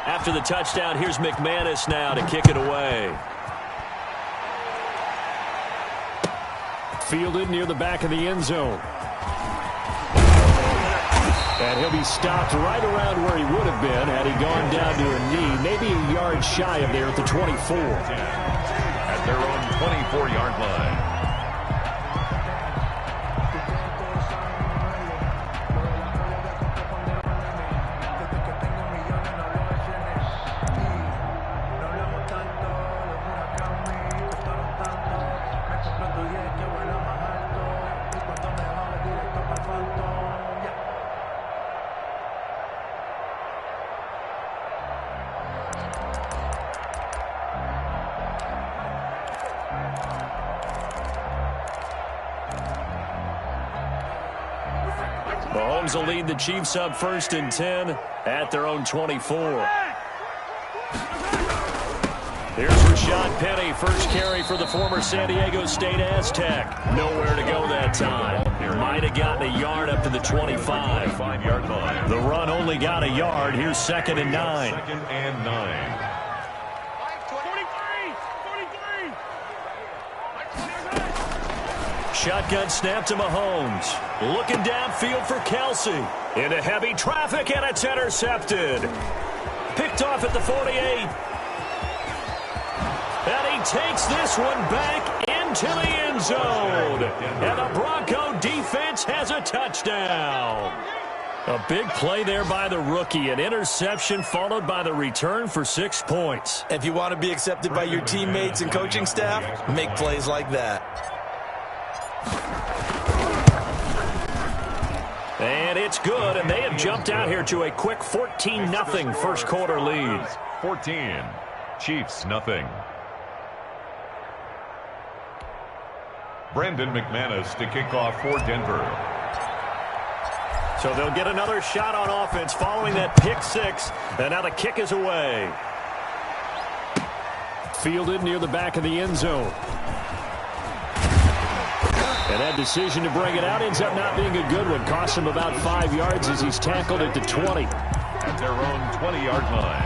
After the touchdown, here's McManus now to kick it away. Fielded near the back of the end zone. And he'll be stopped right around where he would have been had he gone down to a knee, maybe a yard shy of there at the 24. At their own 24-yard line. Mahomes will lead the Chiefs up 1st and 10 at their own 24. Here's Rashad Penny, first carry for the former San Diego State Aztec. Nowhere to go that time. Might have gotten a yard up to the 25. 5-yard line. The run only got a yard. Here's 2nd and 9. 2nd and 9. Shotgun snap to Mahomes. Looking downfield for Kelsey. Into heavy traffic, and it's intercepted. Picked off at the 48. And he takes this one back into the end zone. And the Bronco defense has a touchdown. A big play there by the rookie. An interception followed by the return for 6 points. If you want to be accepted by your teammates and coaching staff, make plays like that. And it's good, and they have jumped out here to a quick 14-0 first quarter lead. 14. Chiefs nothing. Brandon McManus to kick off for Denver. So they'll get another shot on offense following that pick six, and now the kick is away. Fielded near the back of the end zone. And that decision to bring it out ends up not being a good one. Costs him about 5 yards as he's tackled at the 20. At their own 20-yard line.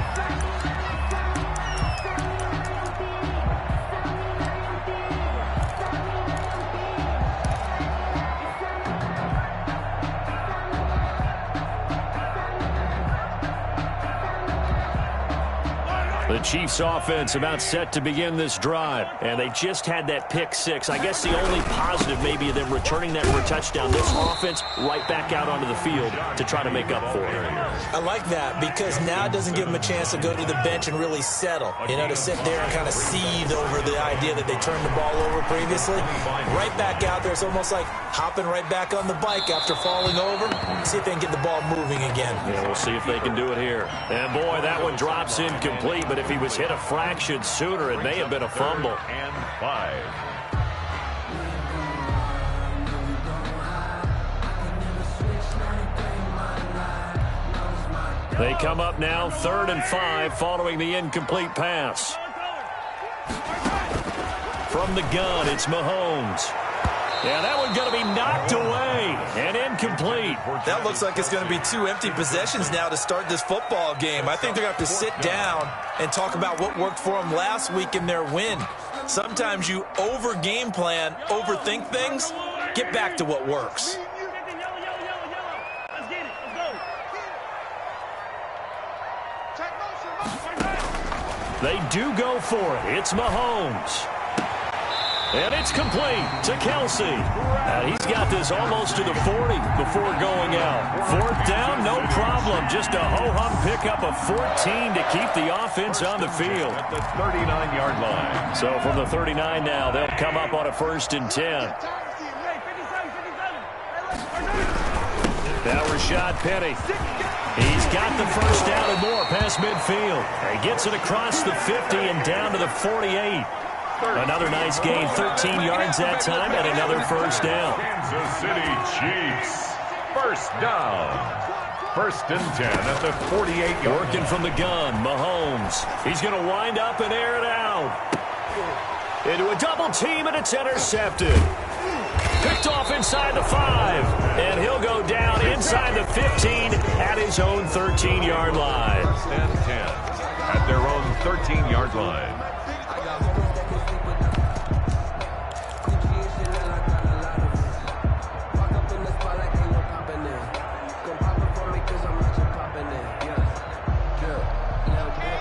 The Chiefs offense about set to begin this drive, and they just had that pick six. I guess the only positive maybe of them returning that for a touchdown. This offense right back out onto the field to try to make up for it. I like that because now it doesn't give them a chance to go to the bench and really settle. You know, to sit there and kind of seethe over the idea that they turned the ball over previously. Right back out there, it's almost like hopping right back on the bike after falling over. See if they can get the ball moving again. Yeah, we'll see if they can do it here. And boy, that one drops incomplete, but if he was hit a fraction sooner, it may have been a fumble. And 5. They come up now 3rd and 5 following the incomplete pass. From the gun, it's Mahomes. Yeah, that one's going to be knocked away and incomplete. That looks like it's going to be 2 empty possessions now to start this football game. I think they're going to have to sit down and talk about what worked for them last week in their win. Sometimes you over-game plan, overthink things. Get back to what works. They do go for it. It's Mahomes. And it's complete to Kelsey. He's got this almost to the 40 before going out. 4th down, no problem. Just a ho-hum pickup of 14 to keep the offense on the field. At the 39-yard line. So from the 39 now, they'll come up on a 1st and 10. Now Rashad Penny. He's got the 1st down and more past midfield. He gets it across the 50 and down to the 48. Another nice gain, 13 yards that time, and another 1st down. Kansas City Chiefs. 1st down. 1st and 10 at the 48-yard line. Working from the gun, Mahomes. He's going to wind up and air it out. Into a double team, and it's intercepted. Picked off inside the 5, and he'll go down inside the 15 at his own 13-yard line. 1st and 10. 13-yard line.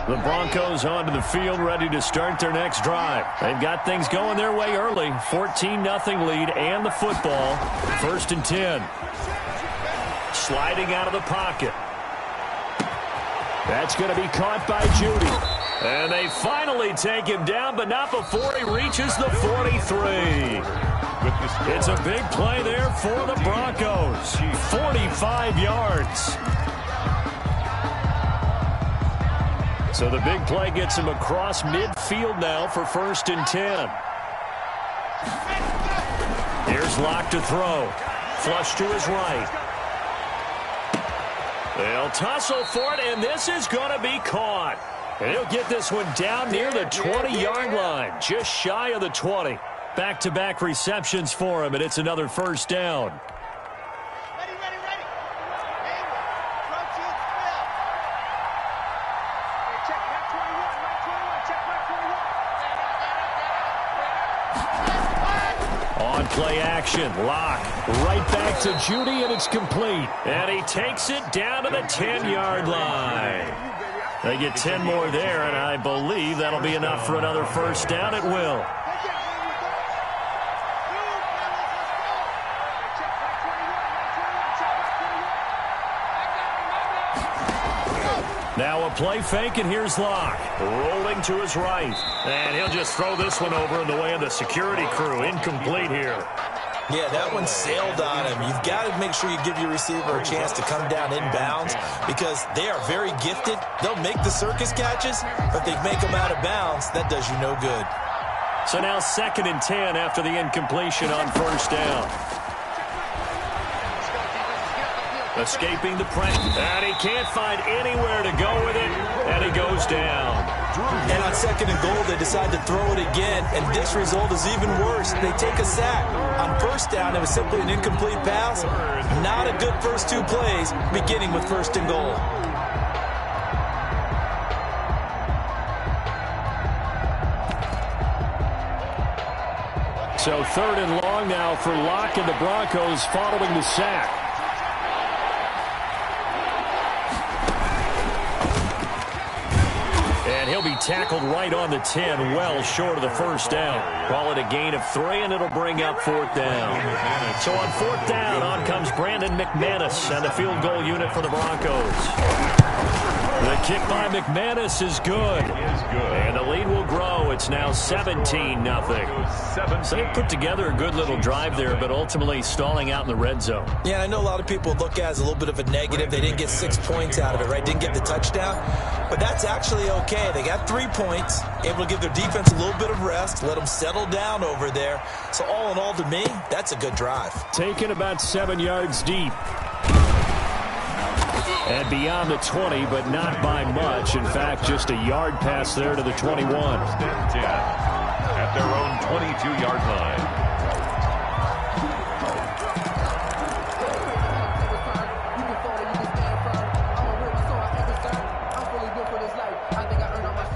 The Broncos onto the field, ready to start their next drive. They've got things going their way early. 14-0 lead and the football. 1st and 10. Sliding out of the pocket. That's going to be caught by Judy. And they finally take him down, but not before he reaches the 43. It's a big play there for the Broncos. 45 yards. So the big play gets him across midfield now for 1st and 10. Here's Locke to throw. Flush to his right. They'll tussle for it, and this is going to be caught. And he'll get this one down near the 20-yard line, just shy of the 20. Back-to-back receptions for him, and it's another 1st down. On play action, Locke right back to Judy, and it's complete. And he takes it down to the 10-yard line. They get 10 more there, and I believe that'll be enough for another 1st down. It will. Now a play fake, and here's Locke. Rolling to his right. And he'll just throw this one over in the way of the security crew. Incomplete here. Yeah, that one sailed on him. You've got to make sure you give your receiver a chance to come down inbounds because they are very gifted. They'll make the circus catches, but they make them out of bounds. That does you no good. So now 2nd and 10 after the incompletion on 1st down. Escaping the pressure, and he can't find anywhere to go with it, and he goes down. And on 2nd and goal, they decide to throw it again, and this result is even worse. They take a sack. On 1st down, it was simply an incomplete pass. Not a good first 2 plays, beginning with 1st and goal. So 3rd and long now for Locke and the Broncos following the sack. And he'll be tackled right on the 10, well short of the 1st down. Call it a gain of 3, and it'll bring up 4th down. So on 4th down, on comes Brandon McManus and the field goal unit for the Broncos. The kick by McManus is good. And the lead will grow. It's now 17-0. So they put together a good little drive there, but ultimately stalling out in the red zone. Yeah, I know a lot of people look at it as a little bit of a negative. They didn't get 6 points out of it, right? Didn't get the touchdown. But that's actually okay. They got 3 points, able to give their defense a little bit of rest, let them settle down over there. So all in all, to me, that's a good drive. Taken about 7 yards deep. And beyond the 20, but not by much. In fact, just a yard pass there to the 21. At their own 22-yard line.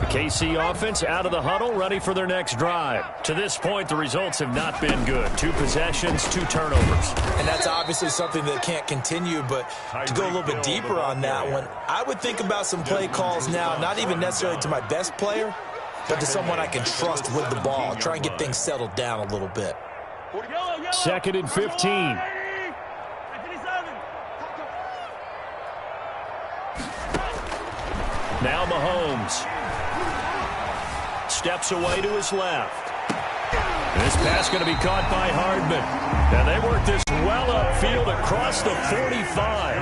The KC offense out of the huddle, ready for their next drive. To this point, the results have not been good. 2 possessions, 2 turnovers. And that's obviously something that can't continue, but to go a little bit deeper on that one, I would think about some play calls now, not even necessarily to my best player, but to someone I can trust with the ball. Try and get things settled down a little bit. 2nd and 15. Now Mahomes steps away to his left. This pass going to be caught by Hardman. And they work this well upfield across the 45.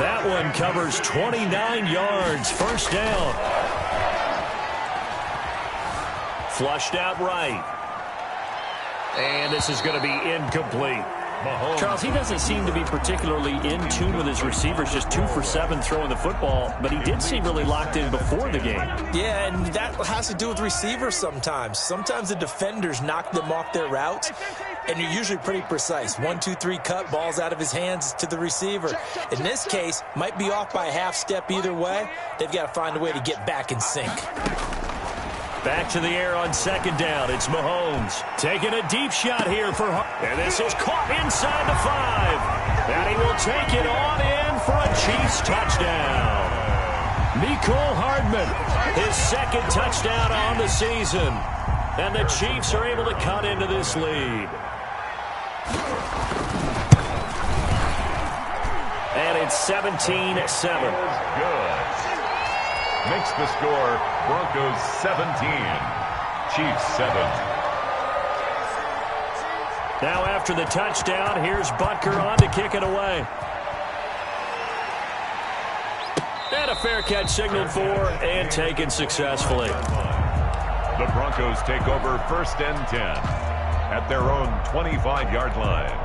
That one covers 29 yards. 1st down. Flushed out right. And this is going to be incomplete. Mahomes. Charles, he doesn't seem to be particularly in tune with his receivers, just 2 for 7 throwing the football, but he did seem really locked in before the game. Yeah, and that has to do with receivers sometimes. Sometimes the defenders knock them off their routes, and you're usually pretty precise. 1, 2, 3 cut, balls out of his hands to the receiver. In this case, might be off by a half step either way. They've got to find a way to get back in sync. Back to the air on second down. It's Mahomes taking a deep shot here for and this is caught inside the 5. And he will take it on in for a Chiefs touchdown. Mecole Hardman, his second touchdown on the season. And the Chiefs are able to cut into this lead. And it's 17-7. Good. Makes the score Broncos 17, Chiefs 7. Now after the touchdown, here's Butker on to kick it away. And a fair catch signaled for and taken successfully. The Broncos take over 1st and 10 at their own 25-yard line.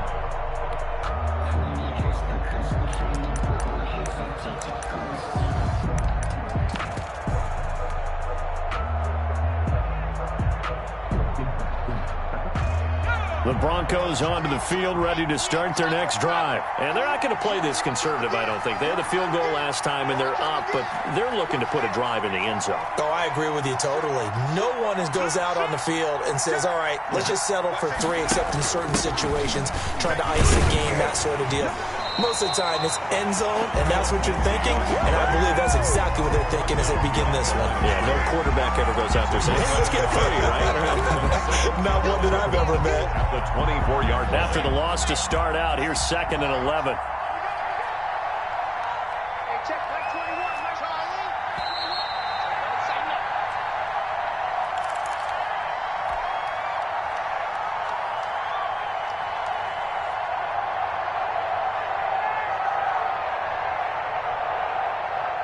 The Broncos onto the field, ready to start their next drive. And they're not going to play this conservative, I don't think. They had a field goal last time, and they're up, but they're looking to put a drive in the end zone. Oh, I agree with you totally. No one goes out on the field and says, all right, let's just settle for 3, except in certain situations, trying to ice the game, that sort of deal. Most of the time, it's end zone, and that's what you're thinking, and I believe that's exactly what they're thinking as they begin this one. Yeah, no quarterback ever goes out there saying, hey, let's get 30, right? Not one that I've ever met. At the 24-yard line. After the loss to start out, here's 2nd and 11.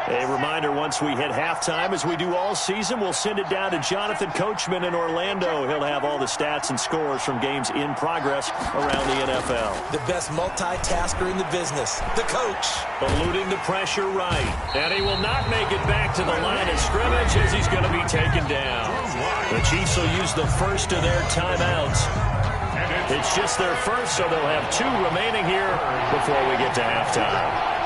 A reminder, once we hit halftime, as we do all season, we'll send it down to Jonathan Coachman in Orlando. He'll have all the stats and scores from games in progress around the NFL. The best multitasker in the business, the coach. Eluding the pressure right. And he will not make it back to the line of scrimmage as he's going to be taken down. The Chiefs will use the first of their timeouts. It's just their first, so they'll have 2 remaining here before we get to halftime.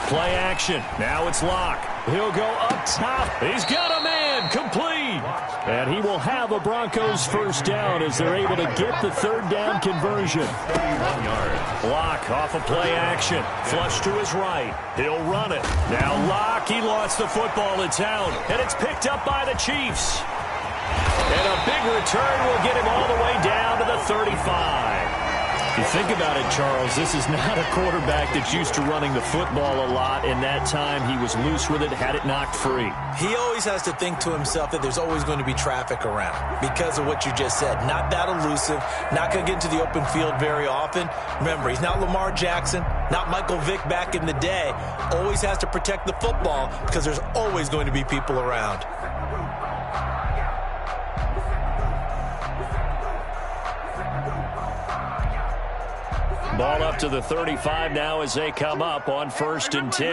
Play action. Now it's Locke. He'll go up top. He's got a man. Complete. And he will have a Broncos first down as they're able to get the 3rd down conversion. 1 yard. Locke off of play action. Flush to his right. He'll run it. Now Locke, he lost the football. It's out. And it's picked up by the Chiefs. And a big return will get him all the way down to the 35. You think about it, Charles, this is not a quarterback that's used to running the football a lot, and that time he was loose with it, had it knocked free. He always has to think to himself that there's always going to be traffic around because of what you just said. Not that elusive, not going to get into the open field very often. Remember, he's not Lamar Jackson, not Michael Vick back in the day. Always has to protect the football because there's always going to be people around. Ball up to the 35 now as they come up on 1st and 10.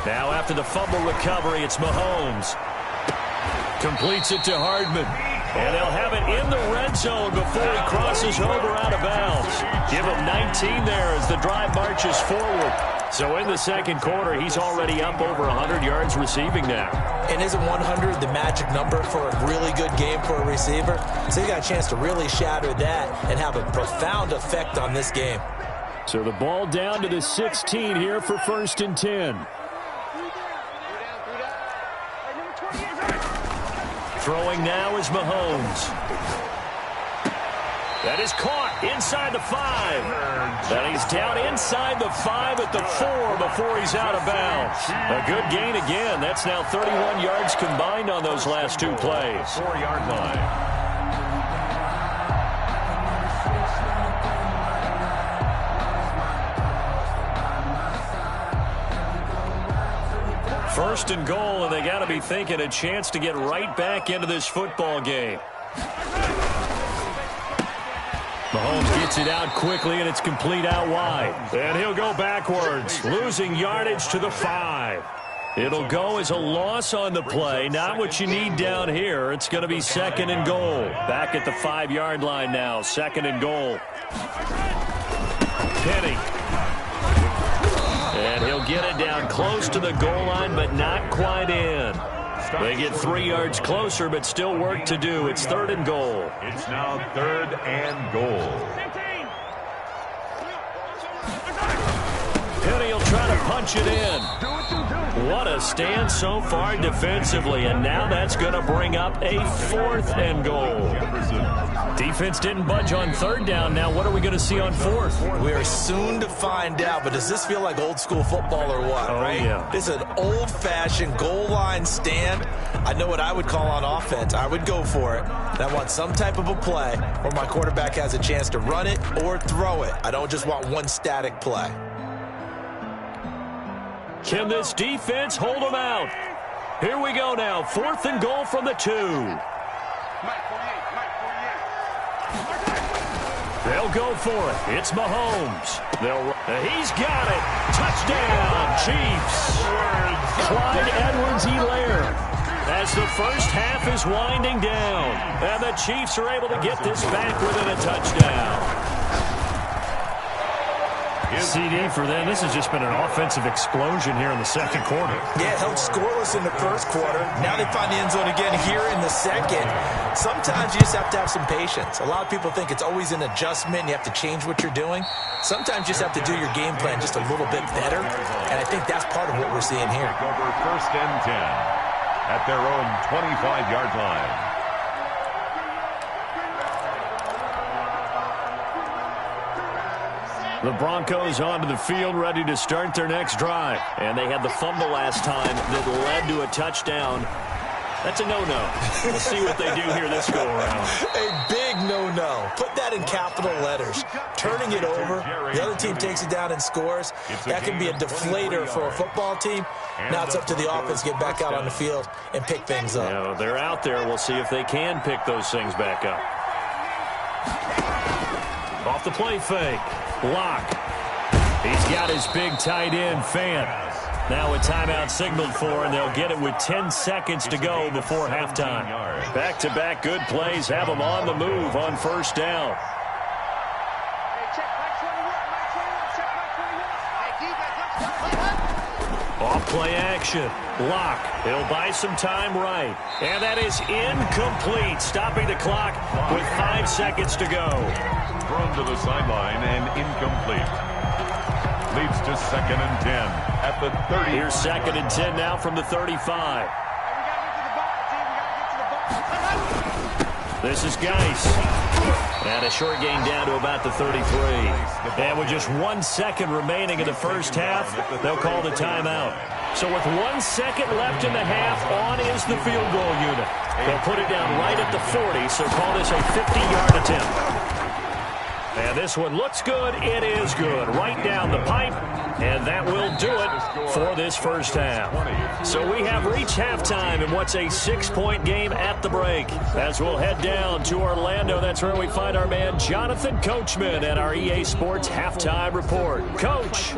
Now after the fumble recovery, it's Mahomes. Completes it to Hardman. And they'll have it in the red zone before he crosses over out of bounds. Give him 19 there as the drive marches forward. So in the second quarter, he's already up over 100 yards receiving now. And isn't 100 the magic number for a really good game for a receiver? So he got a chance to really shatter that and have a profound effect on this game. So the ball down to the 16 here for 1st and 10. Throwing now is Mahomes. That is caught inside the 5. And he's down inside the 5 at the 4 before he's out of bounds. A good gain again. That's now 31 yards combined on those last 2 plays. 4-yard line. First and goal, and they got to be thinking a chance to get right back into this football game. Mahomes gets it out quickly, and it's complete out wide. And he'll go backwards, losing yardage to the 5. It'll go as a loss on the play. Not what you need down here. It's going to be 2nd and goal. Back at the 5-yard line now. 2nd and goal. Penny. And And he'll get it down close to the goal line, but not quite in. They get 3 yards closer, but still work to do. It's 3rd and goal. It's now 3rd and goal. And he'll try to punch it in. What a stand so far defensively, and now that's going to bring up a 4th and goal. Defense didn't budge on 3rd down. Now what are we going to see on 4th? We are soon to find out, but does this feel like old school football or what, right? Yeah. This is an old-fashioned goal line stand. I know what I would call on offense. I would go for it. And I want some type of a play where my quarterback has a chance to run it or throw it. I don't just want one static play. Can this defense hold them out? Here we go now. 4th and goal from the 2. They'll go for it. It's Mahomes. He's got it. Touchdown, Chiefs. Clyde Edwards-Helaire. As the first half is winding down, and the Chiefs are able to get this back within a touchdown. CD for them. This has just been an offensive explosion here in the 2nd quarter. Yeah, held scoreless in the 1st quarter. Now they find the end zone again here in the 2nd. Sometimes you just have to have some patience. A lot of people think it's always an adjustment. You have to change what you're doing. Sometimes you just have to do your game plan just a little bit better, and I think that's part of what we're seeing here. Over 1st and 10 at their own 25-yard line. The Broncos onto the field, ready to start their next drive. And they had the fumble last time that led to a touchdown. That's a no-no. We'll see what they do here this go-around. A big no-no. Put that in capital letters. Turning it over, the other team takes it down and scores. That can be a deflator for a football team. Now it's up to the offense to get back out on the field and pick things up. Yeah, they're out there. We'll see if they can pick those things back up. Off the play fake. Block. He's got his big tight end, Fant. Now a timeout signaled for, and they'll get it with 10 seconds to go before halftime. Back-to-back good plays have them on the move on 1st down. Off play action. Block. He'll buy some time right. And that is incomplete, stopping the clock with 5 seconds to go. Thrown to the sideline and incomplete. Leads to 2nd and 10 at the 30. Here's 2nd and 10 now from the 35. This is Geis. And a short gain down to about the 33. And with just 1 second remaining in the first half, they'll call the timeout. So with 1 second left in the half, on is the field goal unit. They'll put it down right at the 40, so call this a 50-yard attempt. And this one looks good. It is good. Right down the pipe. And that will do it for this first half. So we have reached halftime in what's a 6-point game at the break. As we'll head down to Orlando, that's where we find our man Jonathan Coachman at our EA Sports Halftime Report. Coach.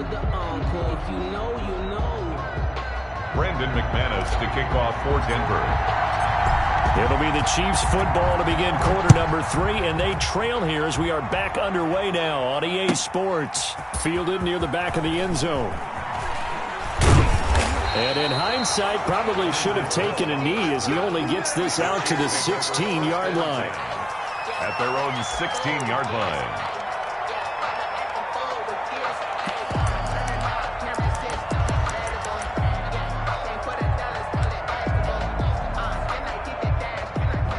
Brandon McManus to kick off for Denver. It'll be the Chiefs football to begin quarter number 3, and they trail here as we are back underway now on EA Sports. Fielded near the back of the end zone. And in hindsight, probably should have taken a knee as he only gets this out to the 16-yard line. At their own 16-yard line.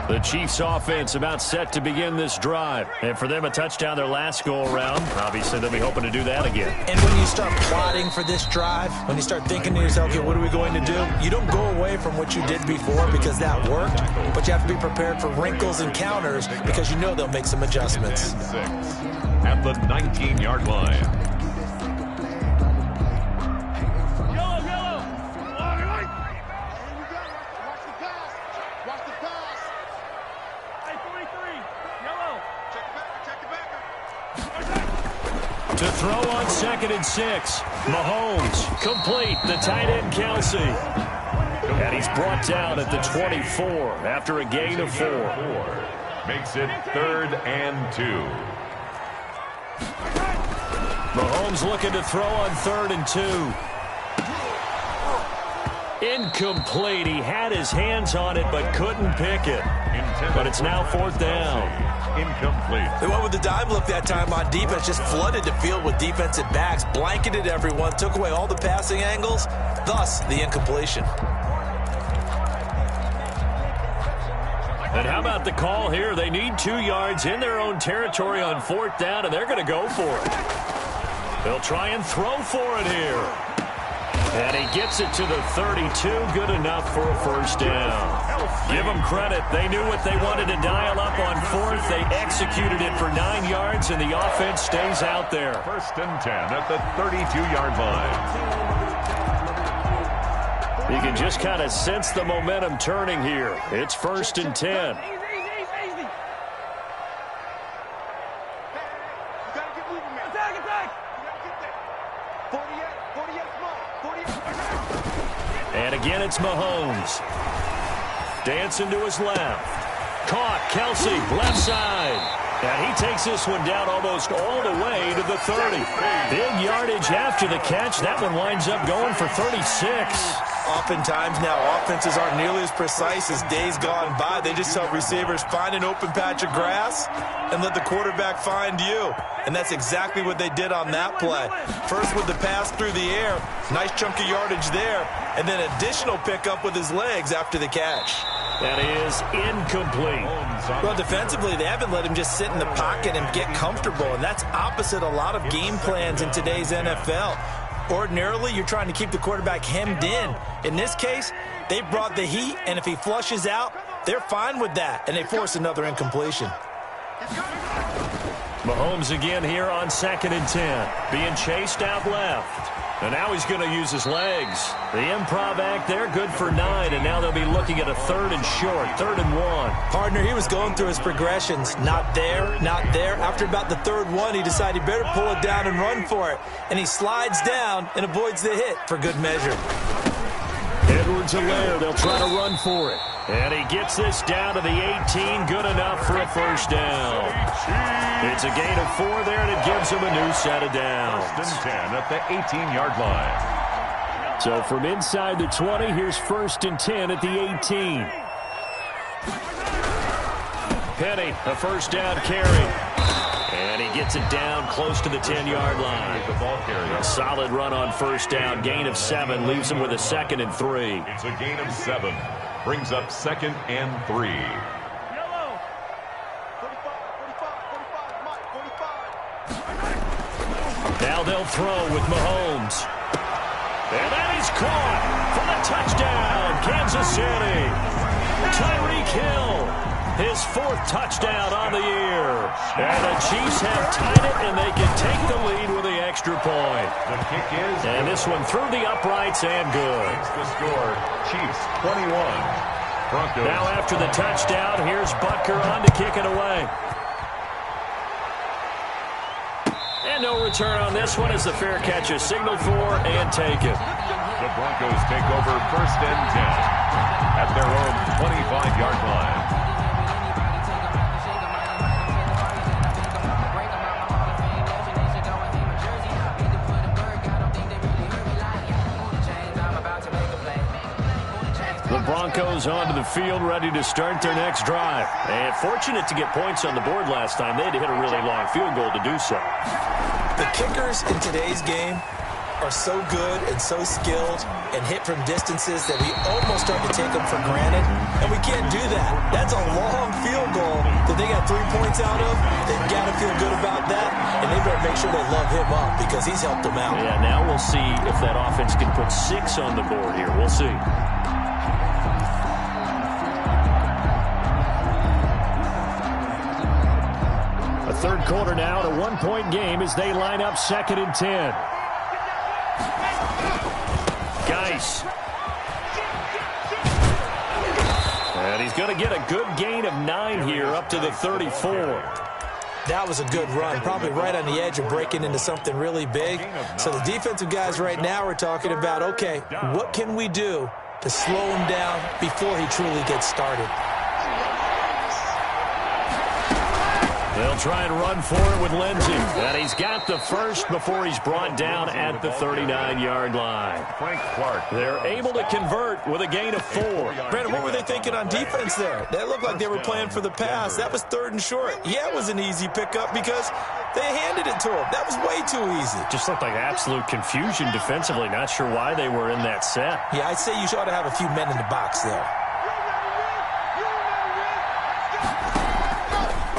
The Chiefs offense about set to begin this drive. And for them, a touchdown their last go-around. Obviously, they'll be hoping to do that again. And when you start plotting for this drive, when you start thinking to yourself, okay, what are we going to do? You don't go away from what you did before because that worked, but you have to be prepared for wrinkles and counters because you know they'll make some adjustments. At the 19-yard line. To throw on 2nd and 6. Mahomes complete. The tight end Kelsey. And he's brought down at the 24 after a gain of 4. Makes it 3rd and 2. Mahomes looking to throw on 3rd and 2. Incomplete. He had his hands on it but couldn't pick it. But it's now 4th down. Incomplete. They went with the dime look that time on defense, just flooded the field with defensive backs, blanketed everyone, took away all the passing angles, thus the incompletion. And how about the call here? They need 2 yards in their own territory on 4th down, and they're going to go for it. They'll try and throw for it here. And he gets it to the 32, good enough for a 1st down. Give them credit. They knew what they wanted to dial up on 4th. They executed it for 9 yards, and the offense stays out there. 1st and 10 at the 32-yard line. You can just kind of sense the momentum turning here. It's 1st and 10. And again, it's Mahomes. Dancing to his left. Caught. Kelsey, left side. And he takes this one down almost all the way to the 30. Big yardage after the catch. That one winds up going for 36. Oftentimes now, offenses aren't nearly as precise as days gone by. They just help receivers find an open patch of grass and let the quarterback find you. And that's exactly what they did on that play. First with the pass through the air, nice chunk of yardage there, and then additional pickup with his legs after the catch. That is incomplete. Well, defensively, they haven't let him just sit in the pocket and get comfortable, and that's opposite a lot of game plans in today's NFL. Ordinarily, you're trying to keep the quarterback hemmed in. In this case, they brought the heat, and if he flushes out, they're fine with that, and they force another incompletion. Mahomes again here on 2nd and 10. Being chased out left. And now he's going to use his legs. The improv act there, good for 9, and now they'll be looking at a 3rd and short, 3rd and 1. Partner, he was going through his progressions. Not there, not there. After about the 3rd one, he decided he better pull it down and run for it. And he slides down and avoids the hit for good measure. Edwards-Helaire, they'll try to run for it. And he gets this down to the 18, good enough for a 1st down. It's a gain of 4 there, and it gives him a new set of downs. 1st and 10 at the 18-yard line. So from inside the 20, here's 1st and 10 at the 18. Penny, a 1st down carry. And he gets it down close to the 10-yard line. A solid run on 1st down. Gain of 7 leaves him with a 2nd and 3. It's a gain of 7. Brings up 2nd and 3. Now they'll throw with Mahomes. And that is caught for the touchdown, Kansas City. Tyreek Hill, his 4th touchdown on the year. And the Chiefs have tied it, and they can take the lead with the extra point. The kick is... And this one through the uprights and good. Makes the score, Chiefs 21. Broncos. Now after the touchdown, here's Butker on to kick it away. And no return on this one as the fair catch is signaled for and taken. The Broncos take over 1st and 10 at their own 25-yard line. The Broncos onto the field, ready to start their next drive. And fortunate to get points on the board last time. They had to hit a really long field goal to do so. The kickers in today's game are so good and so skilled and hit from distances that we almost start to take them for granted, and we can't do that. That's a long field goal that they got 3 points out of. They've got to feel good about that, and they better make sure they love him up because he's helped them out. Yeah, now we'll see if that offense can put 6 on the board here. We'll see. A 3rd quarter now, a 1-point game as they line up 2nd and 10. Geis. And he's going to get a good gain of 9 here up to the 34. That was a good run, probably right on the edge of breaking into something really big. So the defensive guys right now are talking about, okay, what can we do to slow him down before he truly gets started? They'll try and run for it with Lindsey. And he's got the first before he's brought down at the 39-yard line. Frank Clark. They're able to convert with a gain of 4. Brandon, what were they thinking on defense there? They looked like they were playing for the pass. That was 3rd and short. Yeah, it was an easy pickup because they handed it to him. That was way too easy. Just looked like absolute confusion defensively. Not sure why they were in that set. Yeah, I'd say you ought to have a few men in the box there.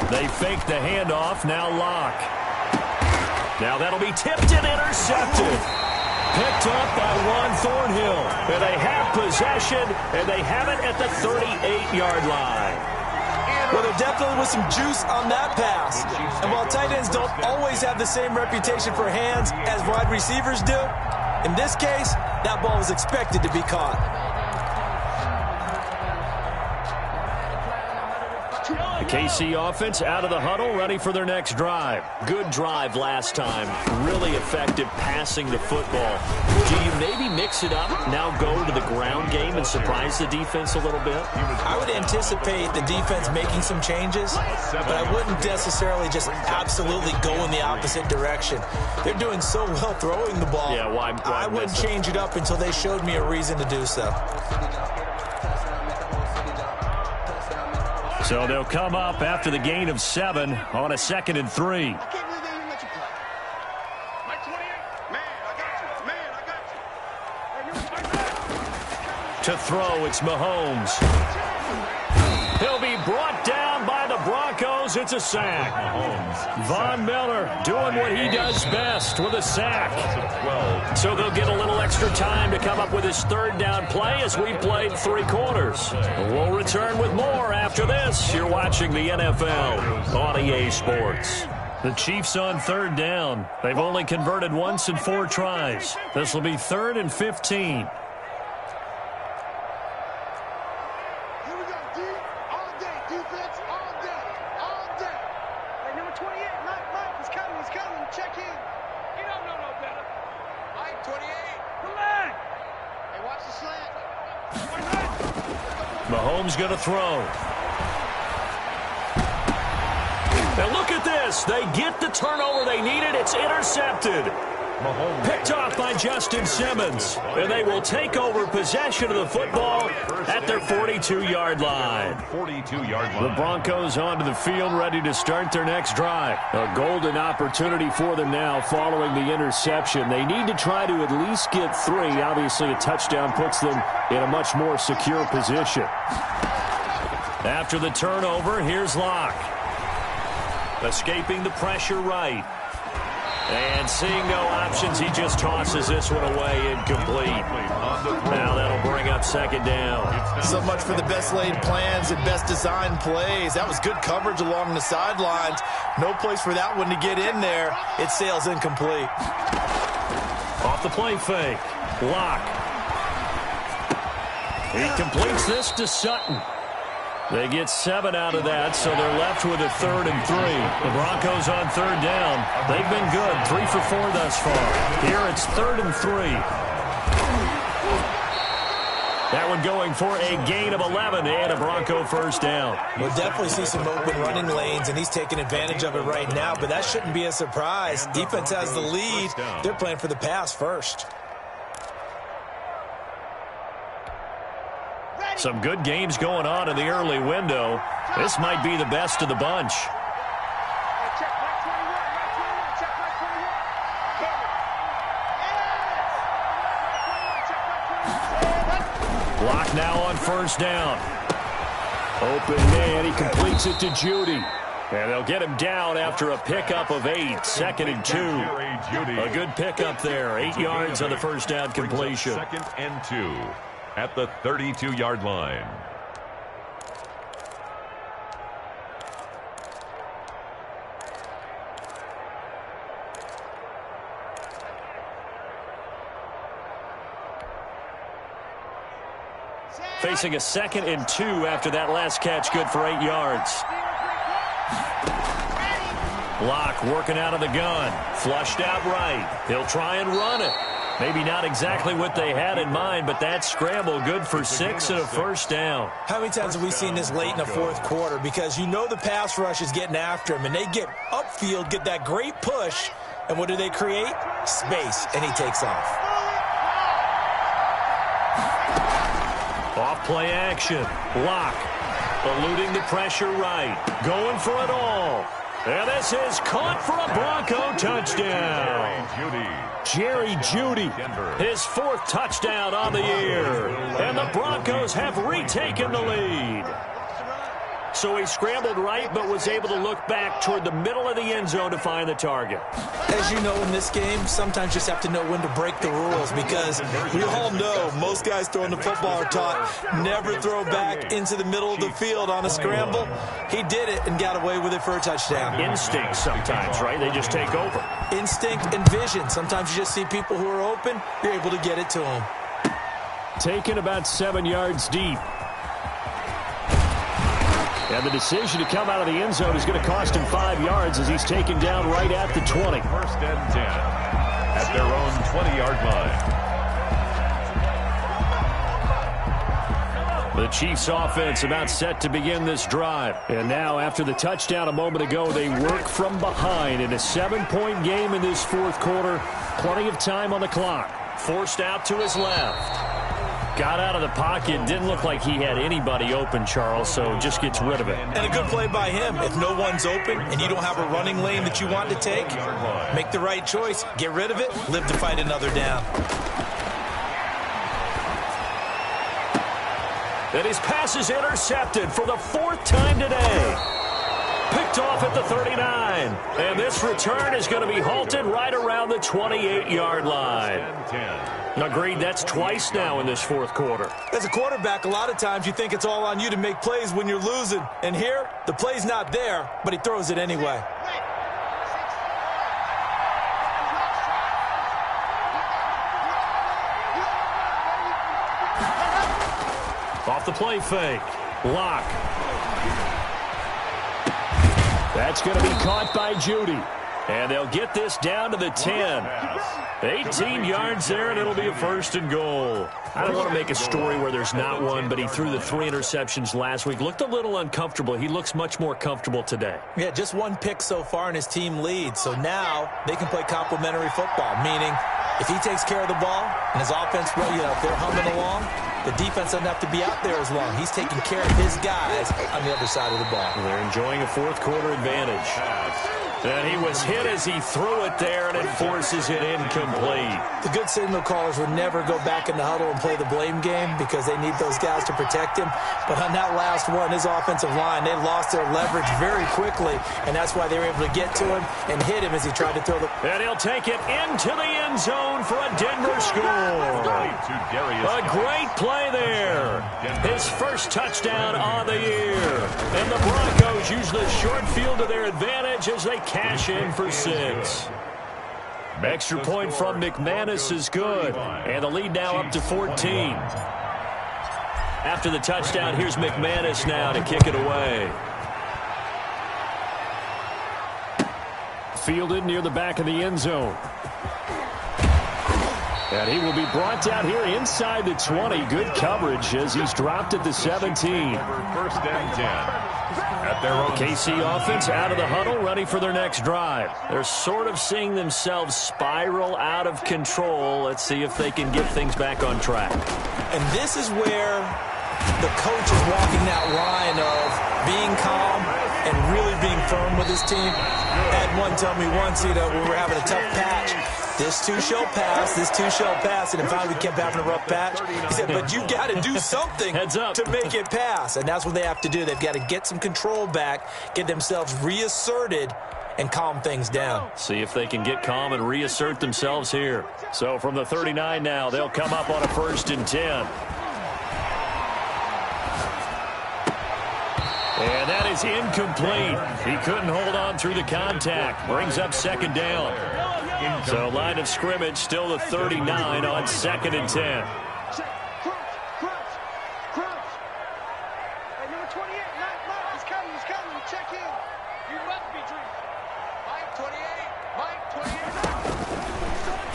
They fake the handoff. Now Locke. Now that'll be tipped and intercepted. Picked up by Juan Thornhill. And they have possession, and they have it at the 38-yard line. Well, there definitely was some juice on that pass. And while tight ends don't always have the same reputation for hands as wide receivers do, in this case, that ball was expected to be caught. The KC offense out of the huddle, ready for their next drive. Good drive last time. Really effective passing the football. Do you maybe mix it up, now go to the ground game and surprise the defense a little bit? I would anticipate the defense making some changes, but I wouldn't necessarily just absolutely go in the opposite direction. They're doing so well throwing the ball. Yeah, why I wouldn't change it up until they showed me a reason to do so. So they'll come up after the gain of 7 on a 2nd and 3. To throw, it's Mahomes. He'll be brought down by the Broncos. It's a sack. Von Miller doing what he does best with a sack. So they'll get a little extra time to come up with his 3rd down play as we played 3 quarters. We'll return with more after this. You're watching the NFL on EA Sports. The Chiefs on 3rd down. They've only converted once in 4 tries. This will be 3rd and 15. Mahomes going to throw. Now look at this. They get the turnover they needed. It's intercepted. Picked off by Justin Simmons. And they will take over possession of the football at their 42-yard line. The Broncos onto the field, ready to start their next drive. A golden opportunity for them now following the interception. They need to try to at least get 3. Obviously, a touchdown puts them in a much more secure position. After the turnover, here's Locke. Escaping the pressure right. And seeing no options, he just tosses this one away, incomplete. Now that'll bring up 2nd down. So much for the best laid plans and best designed plays. That was good coverage along the sidelines. No place for that one to get in there. It sails incomplete. Off the play fake. Locke. He completes this to Sutton. They get 7 out of that, so they're left with a 3rd and 3. The Broncos on 3rd down. They've been good, 3 for 4 thus far. Here it's 3rd and 3. That one going for a gain of 11 and a Bronco 1st down. We'll definitely see some open running lanes, and he's taking advantage of it right now, but that shouldn't be a surprise. Defense has the lead. They're playing for the pass first. Some good games going on in the early window. This might be the best of the bunch. Block now on 1st down. Open man, he completes it to Judy. And they'll get him down after a pickup of 8, 2nd and 2. A good pickup there, 8 yards on the 1st down completion. 2nd and 2. At the 32-yard line. Facing a 2nd and 2 after that last catch, good for 8 yards. Locke working out of the gun. Flushed out right. He'll try and run it. Maybe not exactly what they had in mind, but that scramble good for 6 and a first down. How many times have we seen this late in the fourth quarter? Because you know the pass rush is getting after him, and they get upfield, get that great push, and what do they create? Space, and he takes off. Off play action. Lock. Eluding the pressure right. Going for it all. And this is caught for a Bronco touchdown. Jerry Jeudy, his 4th touchdown on the year. And the Broncos have retaken the lead. So he scrambled right, but was able to look back toward the middle of the end zone to find the target. As you know, in this game, sometimes you just have to know when to break the rules, because we all know most guys throwing the football are taught never throw back into the middle of the field on a scramble. He did it and got away with it for a touchdown. Instinct sometimes, right? They just take over. Instinct and vision. Sometimes you just see people who are open, you're able to get it to them. Taken about 7 yards deep. And the decision to come out of the end zone is going to cost him 5 yards as he's taken down right at the 20. 1st and 10 at their own 20-yard line. The Chiefs offense about set to begin this drive. And now after the touchdown a moment ago, they work from behind in a 7-point game in this fourth quarter. Plenty of time on the clock. Forced out to his left. Got out of the pocket. Didn't look like he had anybody open, Charles, so just gets rid of it. And a good play by him. If no one's open and you don't have a running lane that you want to take, make the right choice. Get rid of it. Live to fight another down. And his pass is intercepted for the 4th time today. Picked off at the 39. And this return is going to be halted right around the 28-yard line. Agreed, that's twice now in this fourth quarter. As a quarterback, a lot of times you think it's all on you to make plays when you're losing. And here, the play's not there, but he throws it anyway. Off the play fake. Lock. That's going to be caught by Jeudy. And they'll get this down to the 10. 18 yards there, and it'll be a 1st and goal. I don't want to make a story where there's not one, but he threw the 3 interceptions last week. Looked a little uncomfortable. He looks much more comfortable today. Yeah, just 1 pick so far, and his team leads. So now they can play complementary football, meaning if he takes care of the ball and his offense, well, you know, if they're humming along, the defense doesn't have to be out there as long. He's taking care of his guys on the other side of the ball. They're enjoying a fourth quarter advantage. And he was hit as he threw it there, and it forces it incomplete. The good signal callers would never go back in the huddle and play the blame game because they need those guys to protect him. But on that last one, his offensive line, they lost their leverage very quickly, and that's why they were able to get to him and hit him as he tried to throw the... And he'll take it into the end zone for a Denver score. A great play there. His first touchdown on the year. And the Broncos use the short field to their advantage as they cash in for 6. Extra point from McManus is good. And the lead now up to 14. After the touchdown, here's McManus now to kick it away. Fielded near the back of the end zone. And he will be brought down here inside the 20. Good coverage as he's dropped at the 17. 1st and 10 at their own. KC offense out of the huddle, ready for their next drive. They're sort of seeing themselves spiral out of control. Let's see if they can get things back on track. And this is where the coach is walking that line of being calm and really being firm with his team. Had one tell me once, you know, we were having a tough patch. This too shall pass, this too shall pass, and finally we kept having a rough patch. He said, but you got to do something to make it pass, and that's what they have to do. They've got to get some control back, get themselves reasserted, and calm things down. See if they can get calm and reassert themselves here. So from the 39 now, they'll come up on a 1st and 10. And that is incomplete. He couldn't hold on through the contact. Brings up 2nd down. So line of scrimmage still the 39 on 2nd and 10.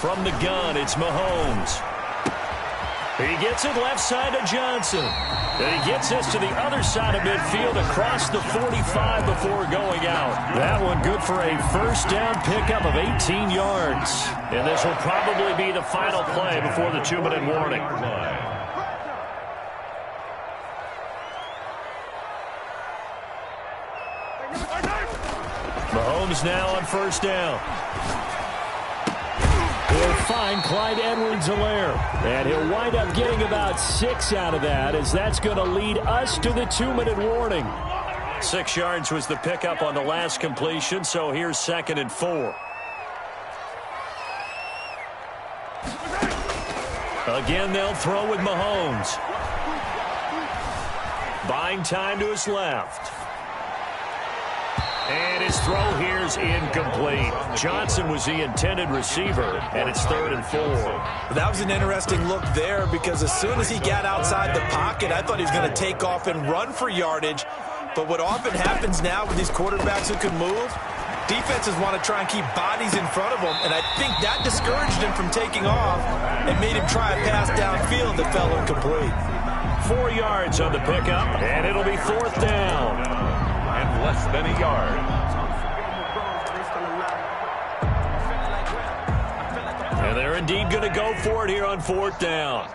From the gun, it's Mahomes. He gets it left side to Johnson. And he gets this to the other side of midfield across the 45 before going out. That one good for a first down pickup of 18 yards. And this will probably be the final play before the 2-minute warning. Mahomes now on first down. He'll find Clyde Edwards-Helaire. And he'll wind up getting about 6 out of that, as that's going to lead us to the 2-minute warning. 6 yards was the pickup on the last completion, so here's 2nd and 4. Again, they'll throw with Mahomes. Buying time to his left. And his throw here is incomplete. Johnson was the intended receiver, and it's 3rd and 4. That was an interesting look there, because as soon as he got outside the pocket, I thought he was going to take off and run for yardage. But what often happens now with these quarterbacks who can move, defenses want to try and keep bodies in front of them, and I think that discouraged him from taking off and made him try a pass downfield that fell incomplete. 4 yards on the pickup, and it'll be 4th down. And less than a yard. And they're indeed going to go for it here on 4th down.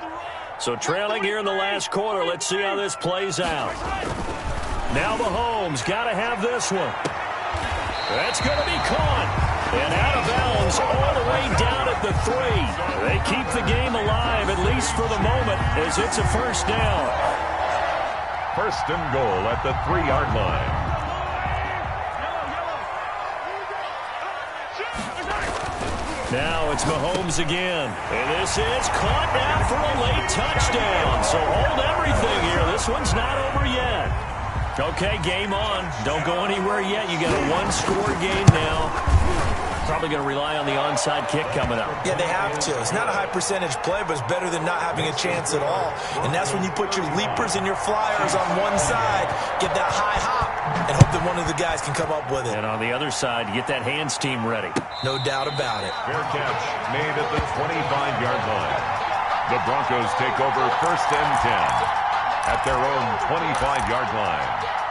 So trailing here in the last quarter, let's see how this plays out. Now Mahomes got to have this one. That's going to be caught. And out of bounds all the way down at the 3. They keep the game alive, at least for the moment, as it's a first down. First and goal at the 3-yard line. Now it's Mahomes again. And this is caught now for a late touchdown. So hold everything here. This one's not over yet. Okay, game on. Don't go anywhere yet. You got a 1-score game now. Probably going to rely on the onside kick coming up. Yeah, they have to. It's not a high percentage play, but it's better than not having a chance at all. And that's when you put your leapers and your flyers on one side, get that high hop, and hope that one of the guys can come up with it. And on the other side, get that hands team ready. No doubt about it. Fair catch made at the 25-yard line. The Broncos take over 1st and 10 at their own 25-yard line.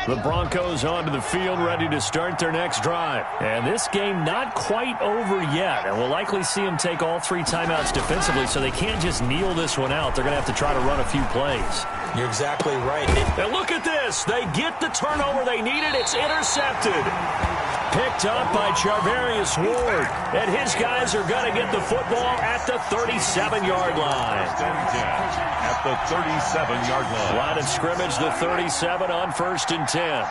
The Broncos onto the field, ready to start their next drive. And this game not quite over yet. And we'll likely see them take all 3 timeouts defensively, so they can't just kneel this one out. They're going to have to try to run a few plays. You're exactly right. And look at this. They get the turnover they needed. It's intercepted. Picked up by Charvarius Ward. And his guys are going to get the football at the 37-yard line. At the 37-yard line. Line of scrimmage, the 37 on 1st and 10.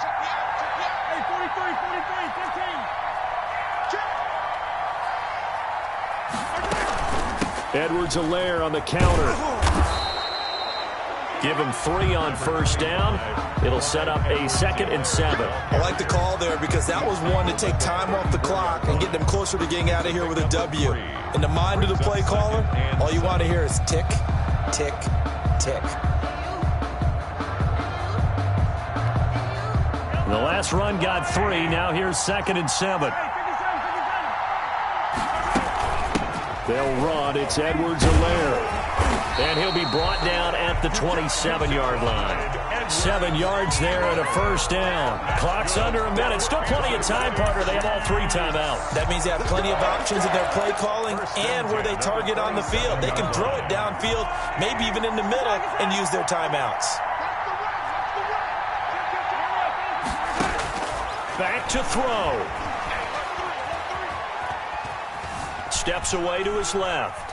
Edwards-Helaire on the counter. Give him 3 on first down. It'll set up a 2nd and 7. I like the call there, because that was one to take time off the clock and get them closer to getting out of here with a W. In the mind of the play caller, all you want to hear is tick, tick, tick. The last run got 3. Now here's 2nd and 7. They'll run. It's Edwards-Helaire. And he'll be brought down at the 27-yard line. 7 yards there and a first down. Clock's under a minute. Still plenty of time, partner. They have all 3 timeouts. That means they have plenty of options in their play calling and where they target on the field. They can throw it downfield, maybe even in the middle, and use their timeouts. Back to throw. Steps away to his left.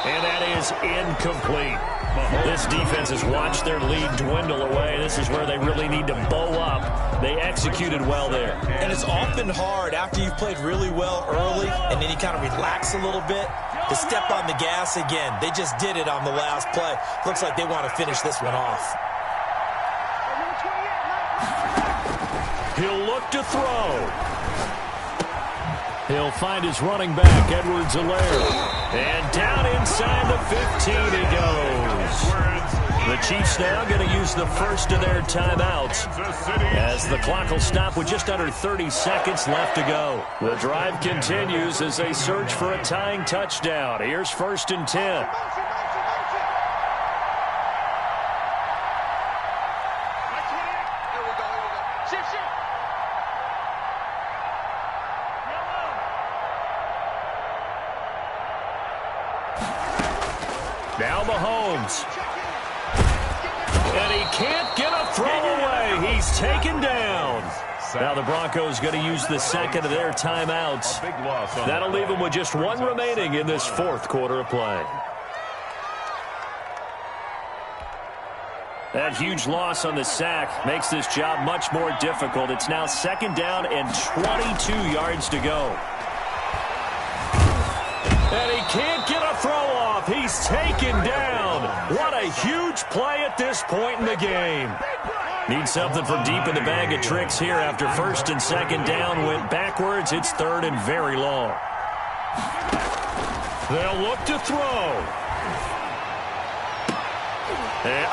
And that is incomplete. This defense has watched their lead dwindle away. This is where they really need to bow up. They executed well there. And it's often hard after you've played really well early and then you kind of relax a little bit. to step on the gas again. They just did it on the last play. Looks like they want to finish this one off. He'll look to throw. He'll find his running back, Edwards-Helaire. And down inside the 15 he goes. The Chiefs now going to use the first of their timeouts as the clock will stop with just under 30 seconds left to go. The drive continues as they search for a tying touchdown. Here's 1st and 10. Now Mahomes. And he can't get a throw away. He's taken down. Now the Broncos going to use the second of their timeouts. That'll leave them with just one remaining in this fourth quarter of play. That huge loss on the sack makes this job much more difficult. It's now 2nd down and 22 yards to go. And he can't get a throw off. He's taken down. What a huge play at this point in the game. Need something from deep in the bag of tricks here after 1st and 2nd down went backwards. It's 3rd and very long. They'll look to throw. And,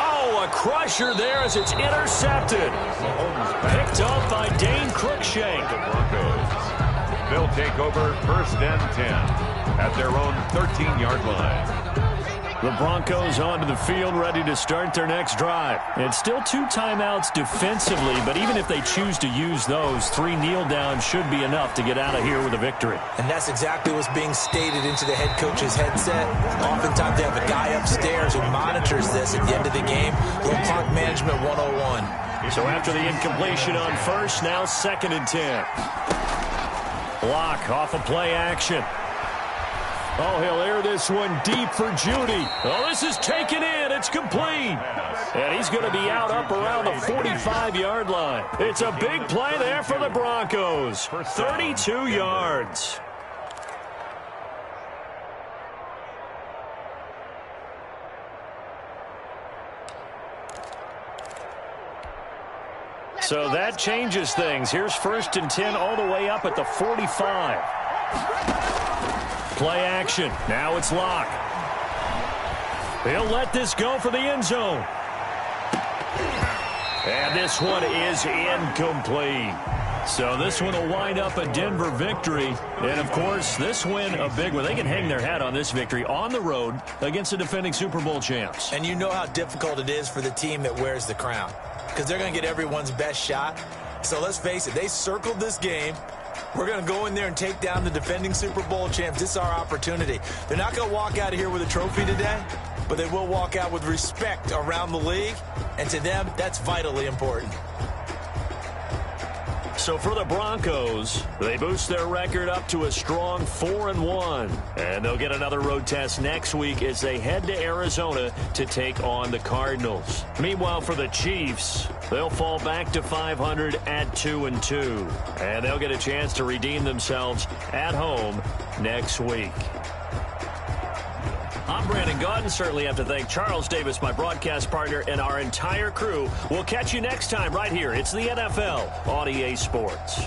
a crusher there as it's intercepted. Picked up by Dane Cruikshank. They'll take over 1st and 10 at their own 13-yard line. The Broncos onto the field, ready to start their next drive. It's still 2 timeouts defensively, but even if they choose to use those, 3 kneel downs should be enough to get out of here with a victory. And that's exactly what's being stated into the head coach's headset. Oftentimes they have a guy upstairs who monitors this at the end of the game. Little clock management 101. So after the incompletion on 1st, now 2nd and 10. Block off a play action. Oh, he'll air this one deep for Judy. Oh, this is taken in. It's complete. And he's going to be out up around the 45-yard line. It's a big play there for the Broncos. 32 yards. So that changes things. Here's 1st and 10 all the way up at the 45. Play action. Now it's Locke. He'll let this go for the end zone. And this one is incomplete. So this one will wind up a Denver victory. And, of course, this win a big one. They can hang their hat on this victory on the road against the defending Super Bowl champs. And you know how difficult it is for the team that wears the crown, because they're going to get everyone's best shot. So let's face it, they circled this game. We're going to go in there and take down the defending Super Bowl champs. This is our opportunity. They're not going to walk out of here with a trophy today, but they will walk out with respect around the league. And to them, that's vitally important. So for the Broncos, they boost their record up to a strong 4-1. And they'll get another road test next week as they head to Arizona to take on the Cardinals. Meanwhile, for the Chiefs, they'll fall back to 500 at 2-2. And they'll get a chance to redeem themselves at home next week. I'm Brandon Gaudin. Certainly have to thank Charles Davis, my broadcast partner, and our entire crew. We'll catch you next time right here. It's the NFL on EA Sports.